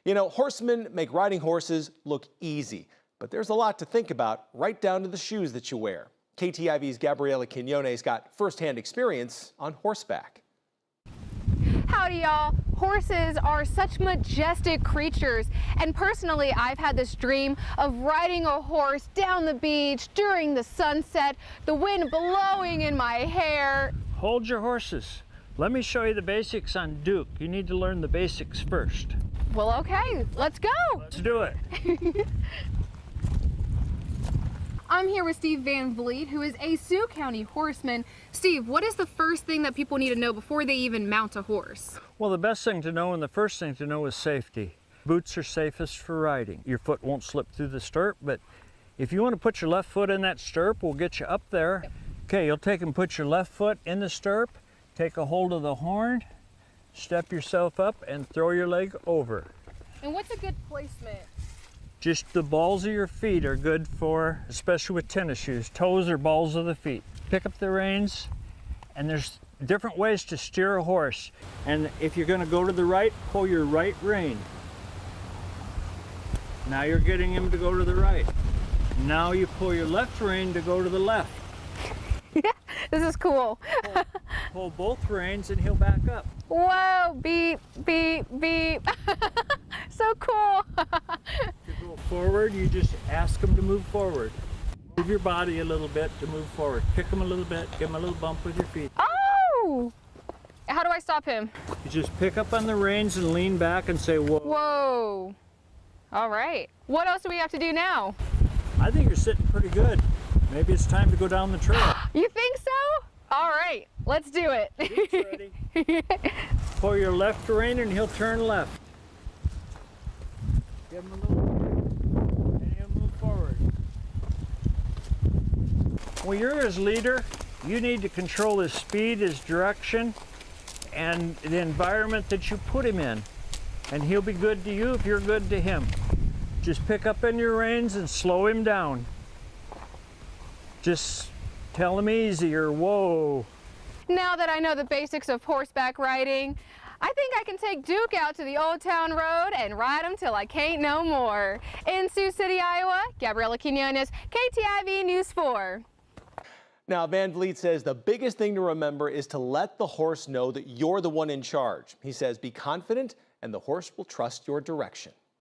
You know, horsemen make riding horses look easy, but there's a lot to think about, right down to the shoes that you wear. KTIV's Gabriela Quinones got firsthand experience on horseback. Howdy, y'all. Horses are such majestic creatures, and personally I've had this dream of riding a horse down the beach during the sunset, the wind blowing in my hair. Hold your horses. Let me show you the basics on Duke. You need to learn the basics first. Well, okay, let's go. Let's do it. I'm here with Steve Van Vliet, who is a Sioux County horseman. Steve, what is the first thing that people need to know before they even mount a horse? Well, the best thing to know and the first thing to know is safety. Boots are safest for riding. Your foot won't slip through the stirrup, but if you want to put your left foot in that stirrup, we'll get you up there. Okay, you'll take and put your left foot in the stirrup, take a hold of the horn, step yourself up, and throw your leg over. And what's a good placement? Just the balls of your feet are good for, especially with tennis shoes, toes or balls of the feet. Pick up the reins, and there's different ways to steer a horse. And if you're going to go to the right, pull your right rein. Now you're getting him to go to the right. Now you pull your left rein to go to the left. This is cool. Pull both reins and he'll back up. Whoa, beep, beep, beep. So cool. To go forward, you just ask him to move forward. Move your body a little bit to move forward. Kick him a little bit, give him a little bump with your feet. Oh! How do I stop him? You just pick up on the reins and lean back and say, whoa. Whoa. All right. What else do we have to do now? I think you're sitting pretty good. Maybe it's time to go down the trail. You think so? All right, let's do it. Ready. Pull your left rein and he'll turn left. Give him a little bit and he'll move forward. Well, you're his leader. You need to control his speed, his direction, and the environment that you put him in. And he'll be good to you if you're good to him. Just pick up in your reins and slow him down. Just tell him easy or whoa. Now that I know the basics of horseback riding, I think I can take Duke out to the Old Town Road and ride him till I can't no more. In Sioux City, Iowa, Gabriela Quinones, KTIV News 4. Now, Van Vliet says the biggest thing to remember is to let the horse know that you're the one in charge. He says be confident and the horse will trust your direction.